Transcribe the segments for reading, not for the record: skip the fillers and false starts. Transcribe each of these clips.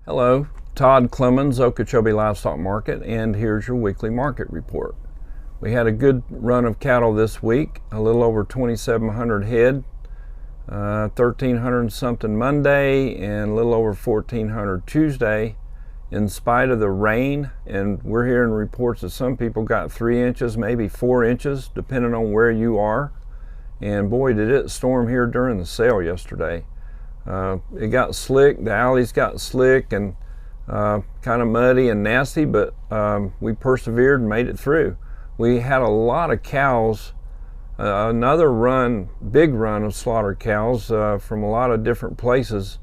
Hello, Todd Clemens, Okeechobee Livestock Market, and here's your weekly market report. We had a good run of cattle this week, a little over 2,700 head, 1,300 something Monday, and a little over 1,400 Tuesday, in spite of the rain. And we're hearing reports that some people got 3 inches, maybe 4 inches, depending on where you are. And boy, did it storm here during the sale yesterday. It got slick, the alleys got slick and kind of muddy and nasty, but we persevered and made it through. We had a lot of cows, another big run of slaughter cows from a lot of different places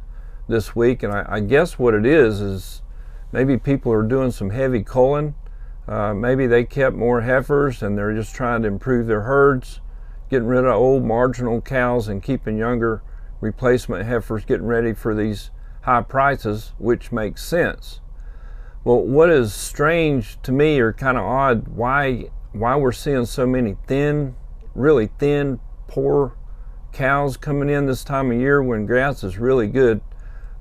this week, and I guess what it is maybe people are doing some heavy culling. Maybe they kept more heifers and they're just trying to improve their herds, getting rid of old marginal cows and keeping younger replacement heifers, getting ready for these high prices, which makes sense. Well, what is strange to me, or kind of odd, why we're seeing so many really thin, poor cows coming in this time of year when grass is really good.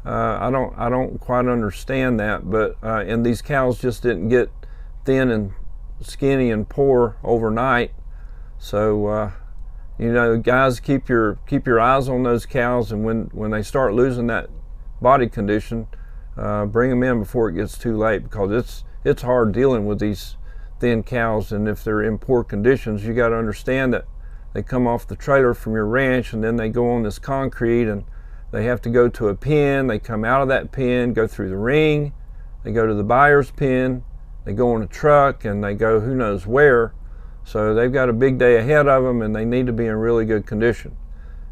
I don't quite understand that, but and these cows just didn't get thin and skinny and poor overnight. So guys, keep your eyes on those cows, and when they start losing that body condition, bring them in before it gets too late, because it's hard dealing with these thin cows. And if they're in poor conditions, you got to understand that they come off the trailer from your ranch and then they go on this concrete and they have to go to a pen. They come out of that pen, go through the ring, they go to the buyer's pen, they go on a truck, and they go who knows where. So they've got a big day ahead of them, and they need to be in really good condition.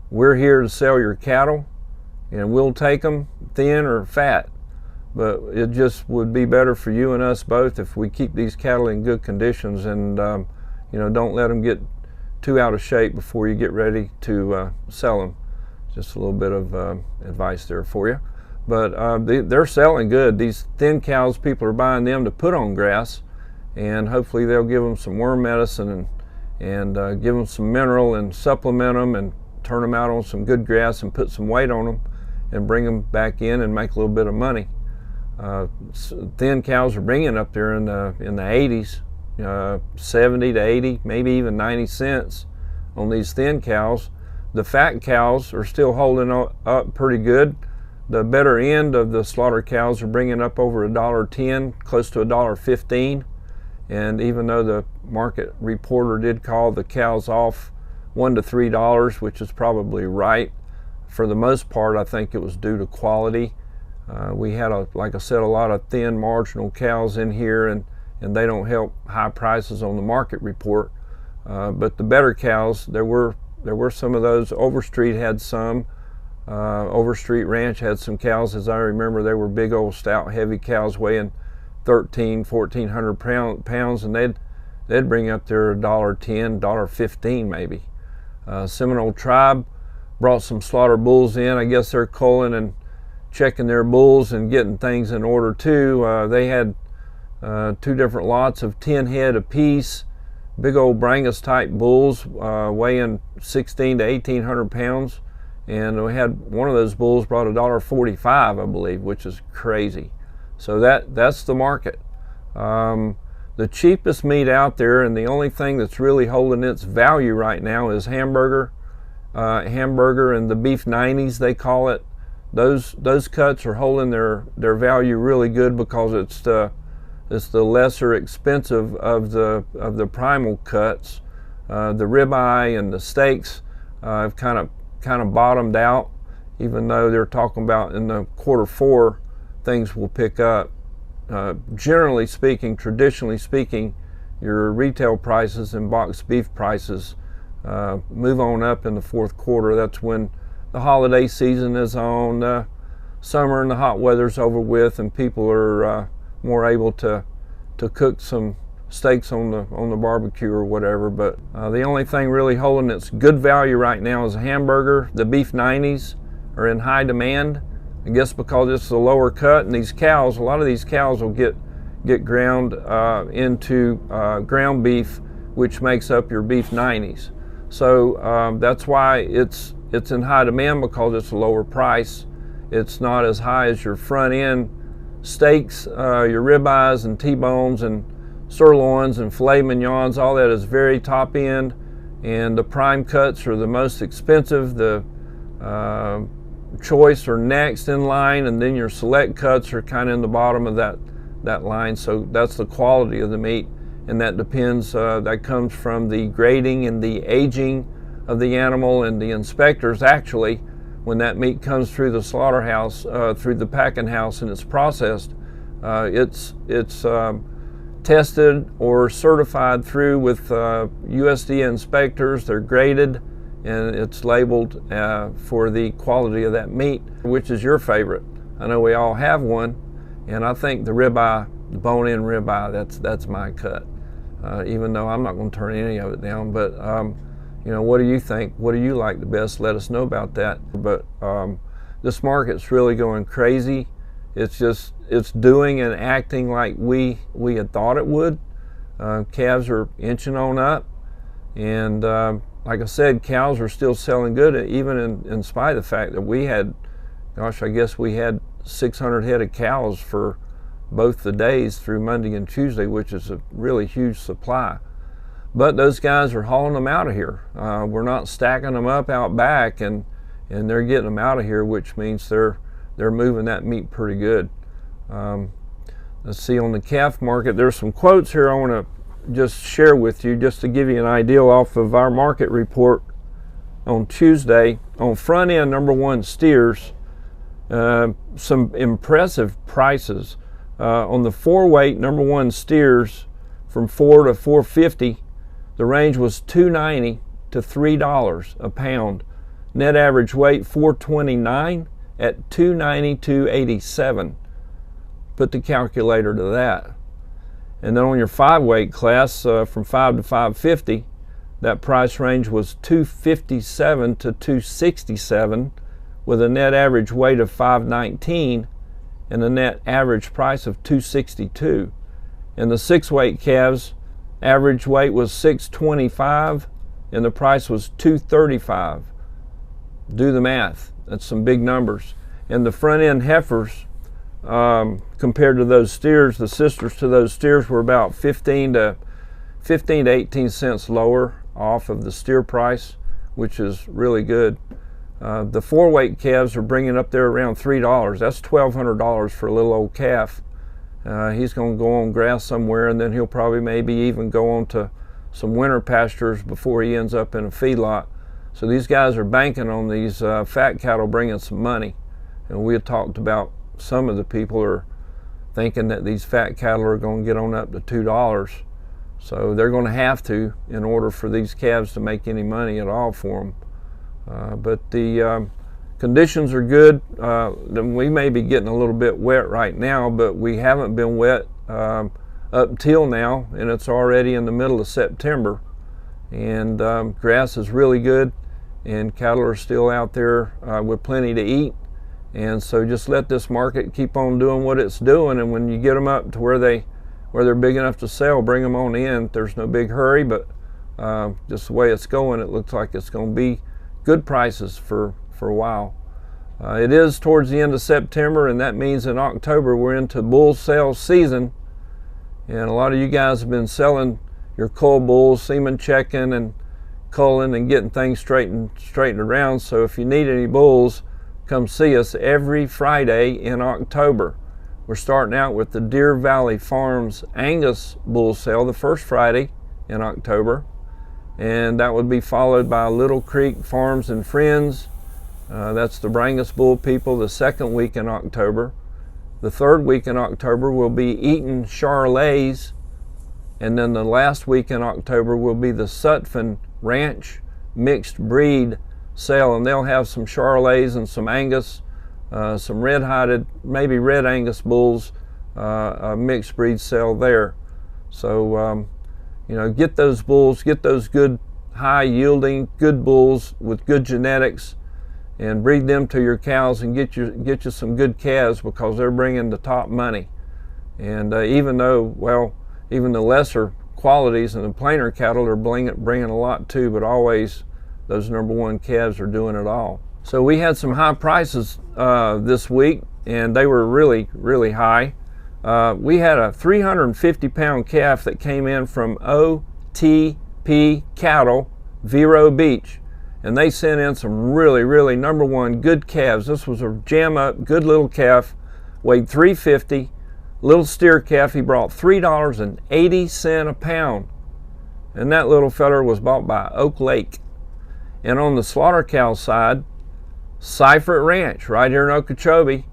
We're here to sell your cattle, and we'll take them thin or fat. But it just would be better for you and us both if we keep these cattle in good conditions, and don't let them get too out of shape before you get ready to sell them. Just a little bit of advice there for you. But they're selling good. These thin cows, people are buying them to put on grass, and hopefully they'll give them some worm medicine and give them some mineral and supplement them and turn them out on some good grass and put some weight on them and bring them back in and make a little bit of money. Thin cows are bringing up there in the 80s, 70 to 80, maybe even 90 cents on these thin cows. The fat cows are still holding up pretty good. The better end of the slaughter cows are bringing up over $1.10, close to $1.15. And even though the market reporter did call the cows off $1 to $3, which is probably right, for the most part, I think it was due to quality. We had, like I said, a lot of thin marginal cows in here, and they don't help high prices on the market report. But the better cows, there were some of those. Overstreet had some. Overstreet Ranch had some cows, as I remember. They were big old stout heavy cows weighing 1,400 pounds, and they'd bring up their $1.10, $1.15 maybe. Seminole Tribe brought some slaughter bulls in. I guess they're culling and checking their bulls and getting things in order too. They had 2 different lots of 10 head apiece, big old Brangus type bulls weighing 1,600 to 1,800 pounds, and we had one of those bulls brought $1.45, I believe, which is crazy. So that's the market. The cheapest meat out there, and the only thing that's really holding its value right now, is hamburger and the beef 90s, they call it. Those cuts are holding their value really good, because it's the lesser expensive of the Primal cuts. The ribeye and the steaks have kind of bottomed out, even though they're talking about in the Q4 things will pick up. Generally speaking, traditionally speaking, your retail prices and boxed beef prices move on up in the Q4. That's when the holiday season is on, summer and the hot weather's over with, and people are more able to cook some steaks on the barbecue or whatever. But the only thing really holding its good value right now is a hamburger. The beef 90s are in high demand, I guess because it's the lower cut, and these cows, a lot of these cows will get ground into ground beef, which makes up your beef 90s. So that's why it's in high demand, because it's a lower price. It's not as high as your front end steaks, your ribeyes and T-bones and sirloins and filet mignons, all that is very top end, and the prime cuts are the most expensive. The choice are next in line, and then your select cuts are kind of in the bottom of that line. So that's the quality of the meat, and that depends, that comes from the grading and the aging of the animal, and the inspectors actually, when that meat comes through the slaughterhouse, through the packing house, and it's processed, it's tested or certified through with USDA inspectors. They're graded, and it's labeled for the quality of that meat. Which is your favorite? I know we all have one, and I think the ribeye, the bone-in ribeye, that's my cut. Even though I'm not going to turn any of it down, but you know, what do you think? What do you like the best? Let us know about that. But this market's really going crazy. It's doing and acting like we had thought it would. Calves are inching on up, and like I said, cows are still selling good, even in spite of the fact that we had, gosh, I guess we had 600 head of cows for both the days through Monday and Tuesday, which is a really huge supply. But those guys are hauling them out of here. We're not stacking them up out back, and they're getting them out of here, which means they're moving that meat pretty good. Let's see, on the calf market, there's some quotes here I want to just share with you, just to give you an idea off of our market report on Tuesday. On front end, number one steers, some impressive prices. On the 4-weight, number one steers from 4 to 450, the range was $2.90 to $3 a pound. Net average weight 429 at $2.90 to $2.87. Put the calculator to that. And then on your 5-weight class, from 5 to 550, that price range was $2.57 to $2.67, with a net average weight of 519 and a net average price of $2.62. And the 6-weight calves, average weight was 625 and the price was $2.35. Do the math. That's some big numbers. And the front end heifers, compared to those steers, the sisters to those steers were about 15 to 18 cents lower off of the steer price, which is really good. The 4-weight calves are bringing up there around $3. That's $1,200 for a little old calf. He's going to go on grass somewhere, and then he'll probably maybe even go on to some winter pastures before he ends up in a feedlot. So these guys are banking on these fat cattle bringing some money. And we had talked about some of the people are thinking that these fat cattle are going to get on up to $2. So they're going to have to, in order for these calves to make any money at all for them. But the conditions are good. We may be getting a little bit wet right now, but we haven't been wet up till now, and it's already in the middle of September. And grass is really good, and cattle are still out there with plenty to eat. And so just let this market keep on doing what it's doing, and when you get them up to where they're big enough to sell, bring them on in. There's no big hurry, but just the way it's going, it looks like it's going to be good prices for a while. It is towards the end of September, and that means in October we're into bull sales season, and a lot of you guys have been selling your cull bulls, semen checking and culling and getting things straightened around. So if you need any bulls, come see us every Friday in October. We're starting out with the Deer Valley Farms Angus bull sale the first Friday in October, and that would be followed by Little Creek Farms and Friends. That's the Brangus bull people, the second week in October. The third week in October will be Eaton Charolais, and then the last week in October will be the Sutphin Ranch mixed breed sale, and they'll have some Charolais and some Angus, some red-hided, maybe red Angus bulls, a mixed breed sale there. So you know, get those bulls, get those good high yielding good bulls with good genetics, and breed them to your cows, and get you some good calves, because they're bringing the top money. And even though, even the lesser qualities and the plainer cattle are bringing a lot too, but always those number one calves are doing it all. So we had some high prices this week. and they were really, really high. We had a 350-pound calf that came in from OTP Cattle, Vero Beach, and they sent in some really, really #1 good calves. This was a jam up, good little calf, weighed 350, little steer calf. He brought $3.80 a pound, and that little feller was bought by Oak Lake. And on the slaughter cow side, Seifert Ranch right here in Okeechobee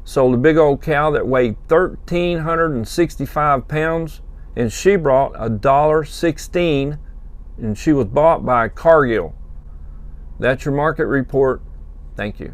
sold a big old cow that weighed 1,365 pounds, and she brought $1.16, and she was bought by Cargill. That's your market report. Thank you.